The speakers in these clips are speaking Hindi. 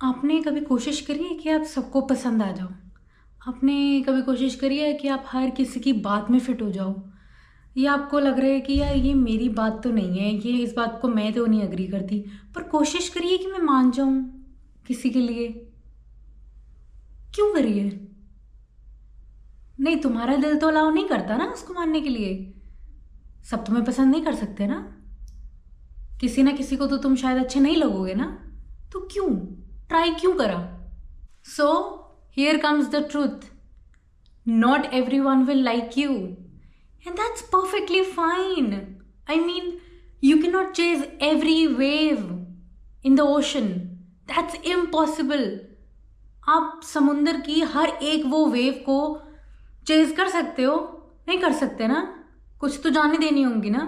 आपने कभी कोशिश करी है कि आप सबको पसंद आ जाओ? आपने कभी कोशिश करी है कि आप हर किसी की बात में फिट हो जाओ? या आपको लग रहा है कि यार ये मेरी बात तो नहीं है, ये इस बात को मैं तो नहीं एग्री करती, पर कोशिश करिए कि मैं मान जाऊं किसी के लिए? क्यों करिए? नहीं, तुम्हारा दिल तो अलाउ नहीं करता ना उसको मानने के लिए। सब तुम्हें पसंद नहीं कर सकते ना। किसी ना किसी को तो तुम शायद अच्छे नहीं लगोगे ना। तो क्यों ट्राई क्यों करा? So here comes the truth, not everyone will like you, and that's perfectly fine. I mean, you cannot chase every wave in the ocean. That's impossible. आप समुंदर की हर एक वो वेव को चेज कर सकते हो? नहीं कर सकते ना। कुछ तो जाने देनी होंगी ना।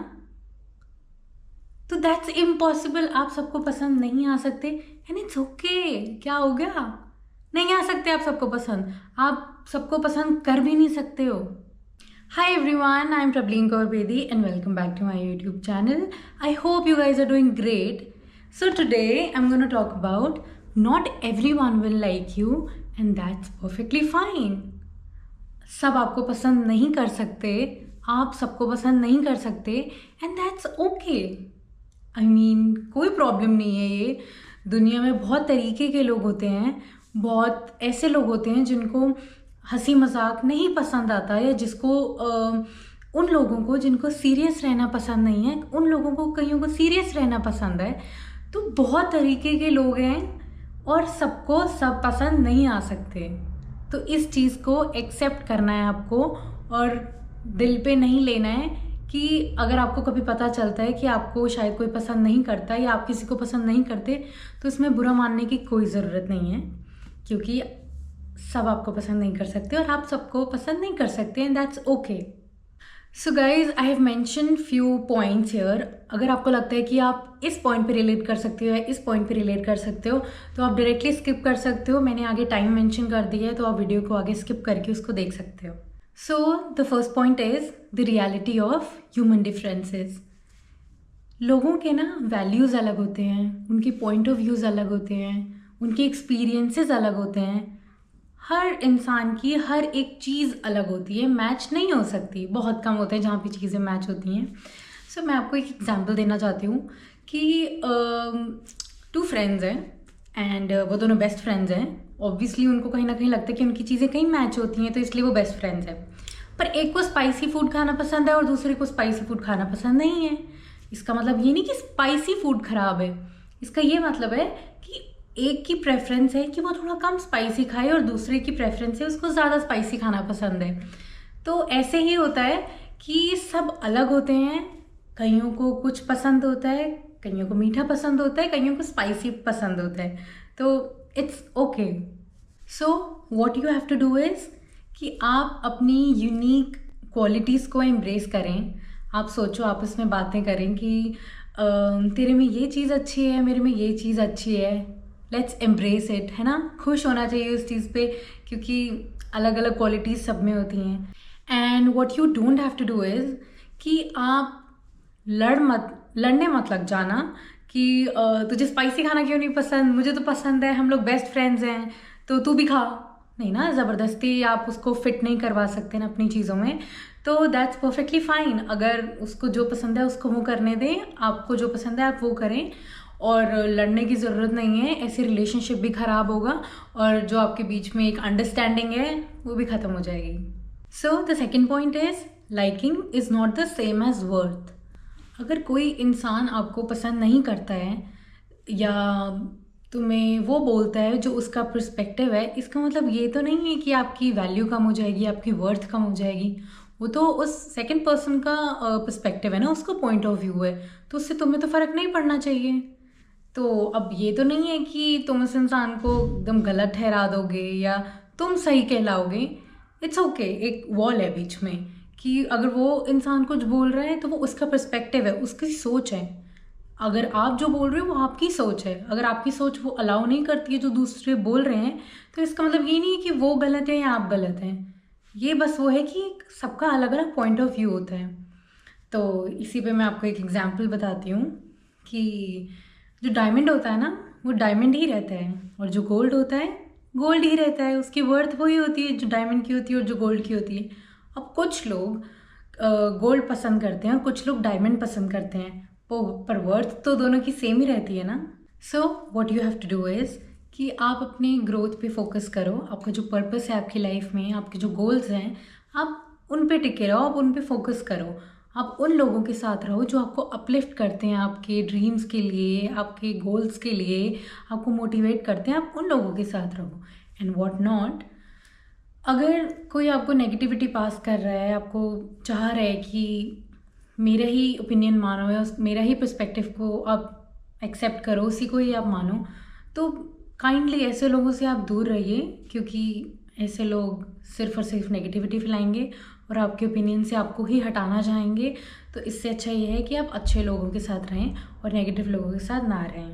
तो दैट्स इम्पॉसिबल। आप सबको पसंद नहीं आ सकते एंड इट्स ओके। क्या हो गया? नहीं आ सकते आप सबको पसंद। आप सबको पसंद कर भी नहीं सकते हो। Hi everyone, I'm Prableen Kaur Bedi and welcome back to my YouTube channel. I hope you guys are doing great. So today I'm going to talk about not everyone will like you and that's perfectly fine. सब आपको पसंद नहीं कर सकते, आप सबको पसंद नहीं कर सकते and that's okay. I mean कोई प्रॉब्लम नहीं है ये। दुनिया में बहुत तरीके के लोग होते हैं, बहुत ऐसे लोग होते हैं जिनको हंसी मजाक नहीं पसंद आता, या जिसको उन लोगों को जिनको सीरियस रहना पसंद नहीं है, उन लोगों को कईयों को सीरियस रहना पसंद है। तो बहुत तरीके के लोग हैं और सबको सब पसंद नहीं आ सकते। तो इस चीज़ को एक्सेप्ट करना है आपको और दिल पे नहीं लेना है कि अगर आपको कभी पता चलता है कि आपको शायद कोई पसंद नहीं करता या आप किसी को पसंद नहीं करते, तो इसमें बुरा मानने की कोई ज़रूरत नहीं है, क्योंकि सब आपको पसंद नहीं कर सकते और आप सबको पसंद नहीं कर सकते and that's okay. So guys, I have mention few points here. अगर आपको लगता है कि आप इस पॉइंट पे रिलेट कर सकते हो या इस पॉइंट पे रिलेट कर सकते हो, तो आप डायरेक्टली स्किप कर सकते हो। मैंने आगे टाइम मेंशन कर दिया है, तो आप वीडियो को आगे स्किप करके उसको देख सकते हो। So the first point is the reality of human differences. लोगों के ना वैल्यूज़ अलग होते हैं, उनके पॉइंट ऑफ व्यूज़ अलग होते हैं, उनके एक्सपीरियंसेस अलग होते हैं। हर इंसान की हर एक चीज़ अलग होती है, मैच नहीं हो सकती। बहुत कम होते हैं जहाँ पे चीज़ें मैच होती हैं। सो मैं आपको एक एग्जांपल देना चाहती हूँ कि टू फ्रेंड्स हैं एंड वो दोनों बेस्ट फ्रेंड्स हैं। ऑब्वियसली उनको कहीं ना कहीं लगता है कि उनकी चीज़ें कहीं मैच होती हैं, तो इसलिए वो बेस्ट फ्रेंड्स हैं। पर एक को स्पाइसी फूड खाना पसंद है और दूसरे को स्पाइसी फूड खाना पसंद नहीं है। इसका मतलब ये नहीं कि स्पाइसी फूड खराब है, इसका ये मतलब है कि एक की प्रेफरेंस है कि वो थोड़ा कम स्पाइसी खाए और दूसरे की प्रेफरेंस है उसको ज़्यादा स्पाइसी खाना पसंद है। तो ऐसे ही होता है कि सब अलग होते हैं। कईयों को कुछ पसंद होता है, कईयों को मीठा पसंद होता है, कईयों को स्पाइसी पसंद होता है। तो it's okay. So what you have to do is कि आप अपनी यूनिक क्वालिटीज़ को एम्ब्रेस करें। आप सोचो, आप उसमें बातें करें कि तेरे में ये चीज़ अच्छी है, मेरे में ये चीज़ अच्छी है, लेट्स एम्ब्रेस इट, है ना। खुश होना चाहिए उस चीज़ पे, क्योंकि अलग अलग क्वालिटीज़ सब में होती हैं। And what you don't have to do is कि आप लड़ने मत लग जाना कि तुझे स्पाइसी खाना क्यों नहीं पसंद, मुझे तो पसंद है, हम लोग बेस्ट फ्रेंड्स हैं तो तू भी खा। नहीं ना, ज़बरदस्ती आप उसको फिट नहीं करवा सकते ना अपनी चीज़ों में। तो दैट्स परफेक्टली फाइन। अगर उसको जो पसंद है उसको वो करने दें, आपको जो पसंद है आप वो करें, और लड़ने की ज़रूरत नहीं है। ऐसे रिलेशनशिप भी ख़राब होगा और जो आपके बीच में एक अंडरस्टैंडिंग है वो भी ख़त्म हो जाएगी। So the second point is liking is not the same as worth. अगर कोई इंसान आपको पसंद नहीं करता है या तुम्हें वो बोलता है जो उसका पर्सपेक्टिव है, इसका मतलब ये तो नहीं है कि आपकी वैल्यू कम हो जाएगी, आपकी वर्थ कम हो जाएगी। वो तो उस सेकंड पर्सन का पर्सपेक्टिव है ना, उसका पॉइंट ऑफ व्यू है, तो उससे तुम्हें तो फ़र्क नहीं पड़ना चाहिए। तो अब ये तो नहीं है कि तुम उस इंसान को एकदम गलत ठहरा दोगे या तुम सही कहलाओगे। इट्स ओके, एक वॉल है बीच में कि अगर वो इंसान कुछ बोल रहा है तो वो उसका पर्सपेक्टिव है, उसकी सोच है। अगर आप जो बोल रहे हो वो आपकी सोच है। अगर आपकी सोच वो अलाउ नहीं करती है जो दूसरे बोल रहे हैं, तो इसका मतलब ये नहीं है कि वो गलत है या आप गलत हैं। ये बस वो है कि सबका अलग अलग पॉइंट ऑफ व्यू होता है। तो इसी पे मैं आपको एक एग्जांपल बताती हूँ कि जो डायमंड होता है ना, वो डायमंड ही रहता है, और जो गोल्ड होता है गोल्ड ही रहता है। उसकी वर्थ वही होती है जो डायमंड की होती है और जो गोल्ड की होती है। अब कुछ लोग गोल्ड पसंद करते हैं और कुछ लोग डायमंड पसंद करते हैं, पर वर्थ तो दोनों की सेम ही रहती है ना। So what you have to do is कि आप अपनी ग्रोथ पे फोकस करो। आपका जो पर्पस है आपकी लाइफ में, आपके जो गोल्स हैं, आप उन पे टिके रहो, आप उन पे फोकस करो। आप उन लोगों के साथ रहो जो आपको अपलिफ्ट करते हैं, आपके ड्रीम्स के लिए, आपके गोल्स के लिए आपको मोटिवेट करते हैं। आप उन लोगों के साथ रहो एंड व्हाट नॉट। अगर कोई आपको नेगेटिविटी पास कर रहा है, आपको चाह रहा है कि मेरा ही ओपिनियन मानो या मेरा ही पर्सपेक्टिव को आप एक्सेप्ट करो, उसी को ही आप मानो, तो काइंडली ऐसे लोगों से आप दूर रहिए, क्योंकि ऐसे लोग सिर्फ और सिर्फ नेगेटिविटी फैलाएंगे और आपके ओपिनियन से आपको ही हटाना चाहेंगे। तो इससे अच्छा ये है कि आप अच्छे लोगों के साथ रहें और नेगेटिव लोगों के साथ ना रहें।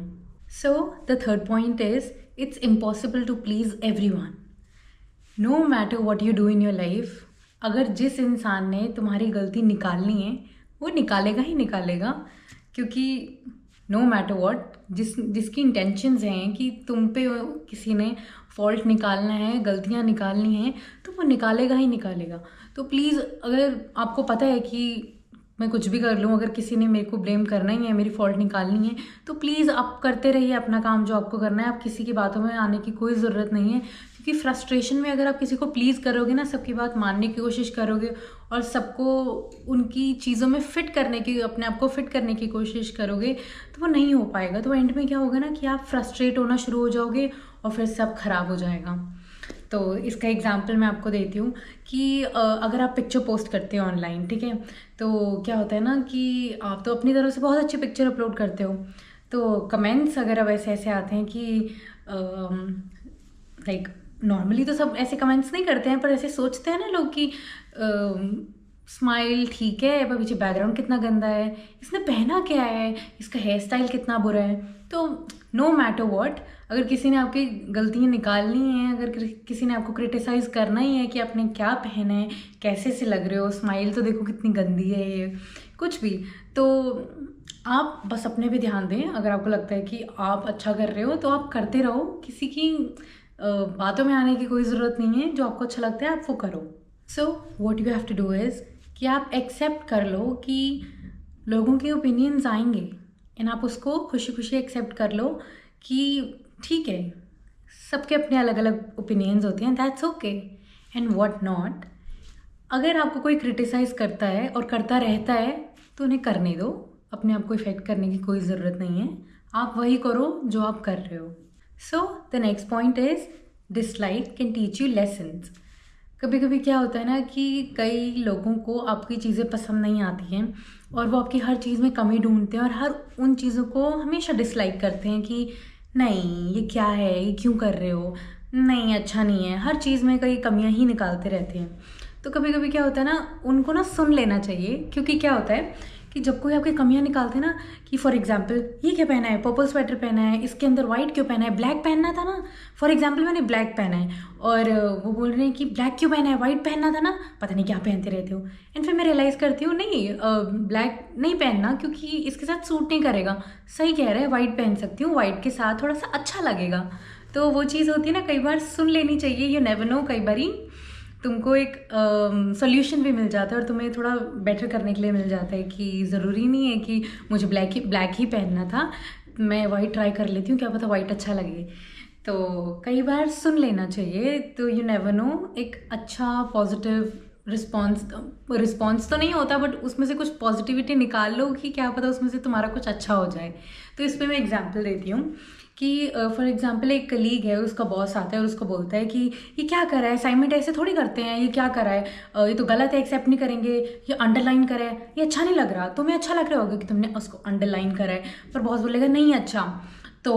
So the third point is it's impossible to please everyone. No matter what you do in your life, अगर जिस इंसान ने तुम्हारी गलती निकालनी है वो निकालेगा ही निकालेगा, क्योंकि नो मैटर वॉट जिसकी इंटेंशंस हैं कि तुम पे किसी ने फॉल्ट निकालना है, गलतियाँ निकालनी हैं, तो वो निकालेगा ही निकालेगा। तो प्लीज़, अगर आपको पता है कि मैं कुछ भी कर लूँ, अगर किसी ने मेरे को ब्लेम करना ही है, मेरी फॉल्ट निकालनी है, तो प्लीज़ आप करते रहिए अपना काम जो आपको करना है। आप किसी की बातों में आने की कोई ज़रूरत नहीं है, क्योंकि फ्रस्ट्रेशन में अगर आप किसी को प्लीज़ करोगे ना, सबकी बात मानने की कोशिश करोगे और सबको उनकी चीज़ों में फ़िट करने की, अपने आप को फ़िट करने की कोशिश करोगे, तो वो नहीं हो पाएगा। तो एंड में क्या होगा ना कि आप फ्रस्ट्रेट होना शुरू हो जाओगे और फिर सब खराब हो जाएगा। तो इसका एग्जांपल मैं आपको देती हूँ कि अगर आप पिक्चर पोस्ट करते हो ऑनलाइन, ठीक है, तो क्या होता है ना कि आप तो अपनी तरफ से बहुत अच्छी पिक्चर अपलोड करते हो, तो कमेंट्स अगर अब ऐसे ऐसे आते हैं कि लाइक नॉर्मली तो सब ऐसे कमेंट्स नहीं करते हैं, पर ऐसे सोचते हैं ना लोग कि स्माइल ठीक है पर पीछे बैकग्राउंड कितना गंदा है, इसने पहना क्या है, इसका हेयर स्टाइल कितना बुरा है। तो नो मैटर व्हाट, अगर किसी ने आपकी गलतियाँ निकालनी हैं, अगर किसी ने आपको क्रिटिसाइज़ करना ही है कि आपने क्या पहना है, कैसे से लग रहे हो, स्माइल तो देखो कितनी गंदी है, ये कुछ भी, तो आप बस अपने पे ध्यान दें। अगर आपको लगता है कि आप अच्छा कर रहे हो तो आप करते रहो, किसी की बातों में आने की कोई ज़रूरत नहीं है। जो आपको अच्छा लगता है आप वो करो। So what you have to do is कि आप एक्सेप्ट कर लो कि लोगों के ओपिनियंस आएंगे एंड आप उसको खुशी खुशी एक्सेप्ट कर लो कि ठीक है, सबके अपने अलग अलग ओपिनियंस होते हैं, that's okay and what not. अगर आपको कोई क्रिटिसाइज़ करता है और करता रहता है तो उन्हें करने दो, अपने आप को इफेक्ट करने की कोई ज़रूरत नहीं है। आप वही करो जो आप कर रहे हो। सो the next point is dislike can teach you lessons. कभी कभी क्या होता है ना कि कई लोगों को आपकी चीज़ें पसंद नहीं आती हैं और वो आपकी हर चीज़ में कमी ढूंढते हैं और हर उन चीज़ों को हमेशा डिसलाइक करते हैं कि नहीं ये क्या है, ये क्यों कर रहे हो, नहीं अच्छा नहीं है, हर चीज़ में कई कमियां ही निकालते रहते हैं। तो कभी कभी क्या होता है ना, उनको ना सुन लेना चाहिए, क्योंकि क्या होता है कि जब कोई आपकी कमियां निकालते हैं ना, कि फॉर एग्जांपल ये क्या पहना है, पर्पल स्वेटर पहना है, इसके अंदर वाइट क्यों पहना है, ब्लैक पहनना था ना, फॉर एग्जांपल मैंने ब्लैक पहना है और वो बोल रहे हैं कि ब्लैक क्यों पहना है, वाइट पहनना था ना, पता नहीं क्या पहनते रहते हो। एंड फिर मैं रियलाइज़ करती हूँ नहीं, ब्लैक नहीं पहनना क्योंकि इसके साथ सूट नहीं करेगा। सही कह रहा है, वाइट पहन सकती हूँ, वाइट के साथ थोड़ा सा अच्छा लगेगा। तो वो चीज़ होती है ना, कई बार सुन लेनी चाहिए। यू नेवर नो, कई बार तुमको एक सोल्यूशन भी मिल जाता है और तुम्हें थोड़ा बेटर करने के लिए मिल जाता है कि ज़रूरी नहीं है कि मुझे ब्लैक ही पहनना था, मैं वाइट ट्राई कर लेती हूँ, क्या पता वाइट अच्छा लगे। तो कई बार सुन लेना चाहिए। तो यू नेवर नो, एक अच्छा पॉजिटिव रिस्पॉन्स तो नहीं होता, बट उसमें से कुछ पॉजिटिविटी निकाल लो कि क्या पता उसमें से तुम्हारा कुछ अच्छा हो जाए। तो इस पर मैं एग्जाम्पल देती हूँ कि फॉर एग्जांपल एक कलीग है, उसका बॉस आता है और उसको बोलता है कि ये क्या कर रहा है, असाइनमेंट ऐसे थोड़ी करते हैं, ये क्या कर रहा है, ये तो गलत है, एक्सेप्ट नहीं करेंगे, ये अंडरलाइन करा है, ये अच्छा नहीं लग रहा। तुम्हें अच्छा लग रहा होगा कि तुमने उसको अंडरलाइन करा है, पर बॉस बोलेगा नहीं अच्छा, तो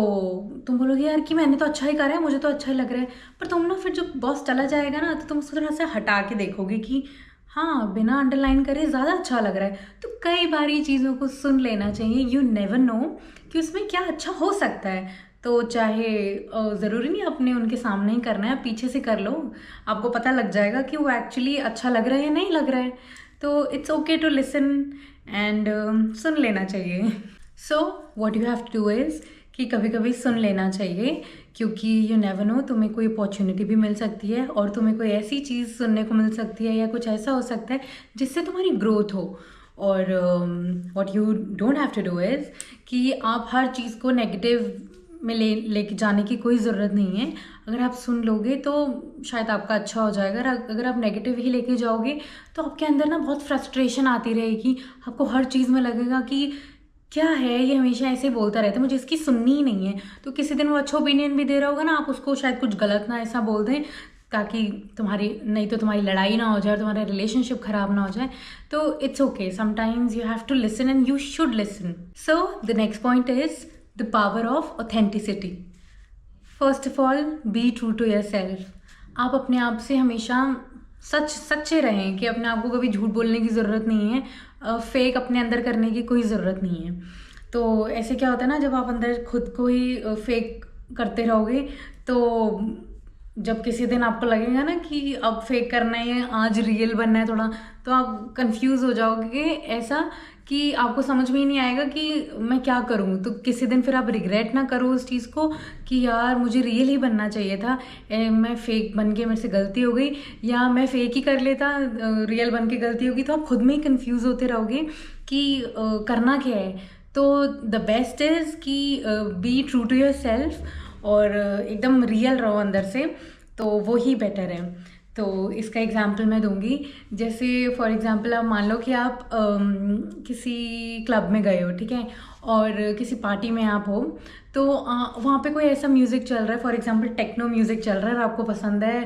तुम बोलोगे यार कि मैंने तो अच्छा ही करा है, मुझे तो अच्छा ही लग रहा है। पर तुम ना फिर जब बॉस चला जाएगा ना, तो तुम उसको थोड़ा सा हटा के देखोगे कि हाँ बिना अंडरलाइन करे ज़्यादा अच्छा लग रहा है। तो कई बार ये चीज़ों को सुन लेना चाहिए। यू नेवर नो कि उसमें क्या अच्छा हो सकता है। तो चाहे ज़रूरी नहीं अपने उनके सामने ही करना है, पीछे से कर लो, आपको पता लग जाएगा कि वो एक्चुअली अच्छा लग रहा है या नहीं लग रहा है। तो it's okay to listen and सुन लेना चाहिए। So what you have to do is कि कभी कभी सुन लेना चाहिए, क्योंकि यू नेवर नो, तुम्हें कोई अपॉर्चुनिटी भी मिल सकती है और तुम्हें कोई ऐसी चीज़ सुनने को मिल सकती है या कुछ ऐसा हो सकता है जिससे तुम्हारी ग्रोथ हो। और what you don't have to do is कि आप हर चीज़ को नेगेटिव में लेके जाने की कोई ज़रूरत नहीं है। अगर आप सुन लोगे तो शायद आपका अच्छा हो जाएगा। अगर आप नेगेटिव ही लेके जाओगे तो आपके अंदर ना बहुत फ्रस्ट्रेशन आती रहेगी। आपको हर चीज़ में लगेगा कि क्या है ये हमेशा ऐसे बोलता रहता है, मुझे इसकी सुननी ही नहीं है। तो किसी दिन वो अच्छा ओपिनियन भी दे रहा होगा ना, आप उसको शायद कुछ गलत ना ऐसा बोल दें ताकि नहीं तो तुम्हारी लड़ाई ना हो जाए और तुम्हारा रिलेशनशिप खराब ना हो जाए। तो it's okay, sometimes you have to listen and you should listen. So the next point is the power of authenticity. First of all, be true to yourself. आप अपने आप से हमेशा सच्चे रहें कि अपने आप को कभी झूठ बोलने की ज़रूरत नहीं है, फेक अपने अंदर करने की कोई ज़रूरत नहीं है। तो ऐसे क्या होता है ना, जब आप अंदर खुद को ही फेक करते रहोगे तो जब किसी दिन आपको लगेगा ना कि अब फेक करना है, आज रियल बनना है थोड़ा, तो आप कंफ्यूज हो जाओगे ऐसा कि आपको समझ में ही नहीं आएगा कि मैं क्या करूं। तो किसी दिन फिर आप रिग्रेट ना करो उस चीज़ को कि यार मुझे रियल ही बनना चाहिए था, मैं फेक बन के मेरे से गलती हो गई, या मैं फेक ही कर लेता, रियल बन के गलती होगी। तो आप खुद में ही कंफ्यूज होते रहोगे कि करना क्या है। तो द बेस्ट इज़ कि be true to yourself और एकदम रियल रहो अंदर से, तो वो ही बेटर है। तो इसका एग्जांपल मैं दूंगी। जैसे फॉर एग्जांपल आप मान लो कि आप किसी क्लब में गए हो, ठीक है, और किसी पार्टी में आप हो, तो वहाँ पे कोई ऐसा म्यूज़िक चल रहा है, फॉर एग्जांपल टेक्नो म्यूज़िक चल रहा है और आपको पसंद है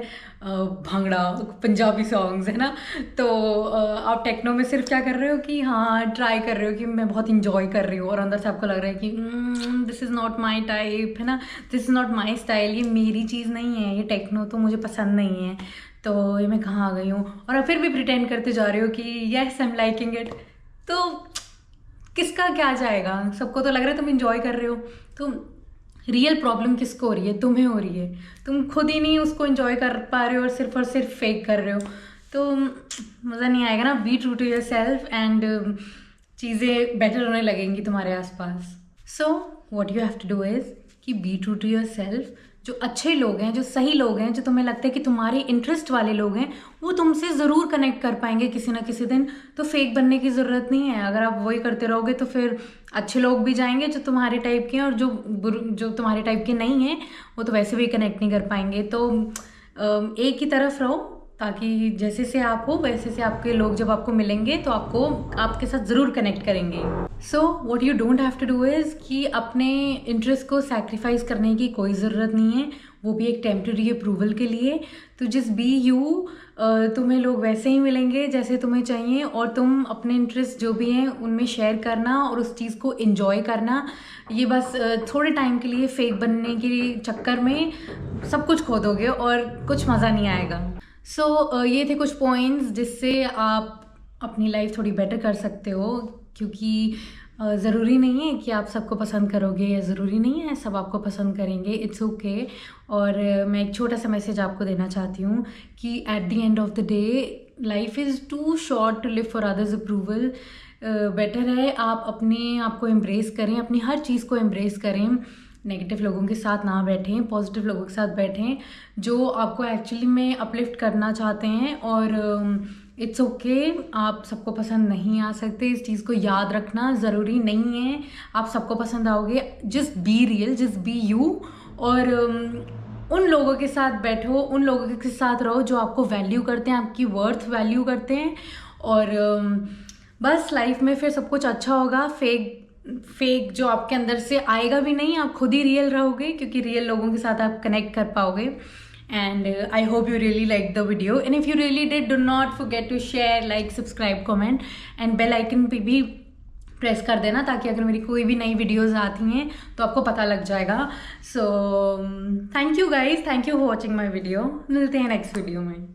भांगड़ा, पंजाबी सॉन्ग्स, है ना। तो आप टेक्नो में सिर्फ क्या कर रहे हो कि हाँ ट्राई कर रहे हो कि मैं बहुत इंजॉय कर रही हूँ, और अंदर से आपको लग रहा है कि this is not my type, है ना, this is not my style, ये मेरी चीज़ नहीं है, ये टेक्नो तो मुझे पसंद नहीं है, तो ये मैं कहाँ आ गई हूँ। और आप फिर भी प्रिटेंड करते जा रहे हो कि yes I am liking it. तो किसका क्या जाएगा, सबको तो लग रहा है तुम इंजॉय कर रहे हो। तो रियल प्रॉब्लम किसको हो रही है? तुम्हें हो रही है। तुम खुद ही नहीं उसको इंजॉय कर पा रहे हो और सिर्फ फेक कर रहे हो, तो मज़ा नहीं आएगा ना। Be true to yourself and चीज़ें बेटर होने लगेंगी तुम्हारे आसपास। So what you have to do is कि be true to yourself. जो अच्छे लोग हैं, जो सही लोग हैं, जो तुम्हें लगता है कि तुम्हारे इंटरेस्ट वाले लोग हैं, वो तुमसे ज़रूर कनेक्ट कर पाएंगे किसी ना किसी दिन। तो फेक बनने की ज़रूरत नहीं है। अगर आप वही करते रहोगे तो फिर अच्छे लोग भी जाएंगे जो तुम्हारे टाइप के हैं, और जो तुम्हारे टाइप के नहीं हैं वो तो वैसे भी कनेक्ट नहीं कर पाएंगे। तो एक ही तरफ रहो, ताकि जैसे से आप हो वैसे से आपके लोग जब आपको मिलेंगे तो आपको आपके साथ ज़रूर कनेक्ट करेंगे। So what you don't have to do is कि अपने इंटरेस्ट को सैक्रिफाइस करने की कोई ज़रूरत नहीं है, वो भी एक टेम्प्रेरी अप्रूवल के लिए। तो जस्ट बी यू, तुम्हें लोग वैसे ही मिलेंगे जैसे तुम्हें चाहिए, और तुम अपने इंटरेस्ट जो भी हैं उनमें शेयर करना और उस चीज़ को एंजॉय करना। ये बस थोड़े टाइम के लिए फेक बनने के चक्कर में सब कुछ खो दोगे और कुछ मज़ा नहीं आएगा। सो ये थे कुछ पॉइंट्स जिससे आप अपनी लाइफ थोड़ी बेटर कर सकते हो, क्योंकि ज़रूरी नहीं है कि आप सबको पसंद करोगे, या ज़रूरी नहीं है सब आपको पसंद करेंगे। It's okay. और मैं एक छोटा सा मैसेज आपको देना चाहती हूँ कि at the end of the day life is too short to live for others approval. Better है आप अपने आप को एम्ब्रेस करें, अपनी हर चीज़ को एम्ब्रेस करें। नेगेटिव लोगों के साथ ना बैठें, पॉजिटिव लोगों के साथ बैठें जो आपको एक्चुअली में अपलिफ्ट करना चाहते हैं। और इट्स ओके, आप सबको पसंद नहीं आ सकते, इस चीज़ को याद रखना। ज़रूरी नहीं है आप सबको पसंद आओगे। Just be real, just be you, और उन लोगों के साथ बैठो, उन लोगों के साथ रहो जो आपको वैल्यू करते हैं, आपकी वर्थ वैल्यू करते हैं। और बस लाइफ में फिर सब कुछ अच्छा होगा। फेक जो आपके अंदर से आएगा भी नहीं, आप खुद ही रियल रहोगे, क्योंकि रियल लोगों के साथ आप कनेक्ट कर पाओगे। And I hope you really liked the video, and if you really did, do not forget to share, like, subscribe, comment and bell icon पे भी प्रेस कर देना, ताकि अगर मेरी कोई भी नई वीडियोस आती हैं तो आपको पता लग जाएगा। So thank you guys, thank you for watching my video. मिलते हैं नेक्स्ट वीडियो में।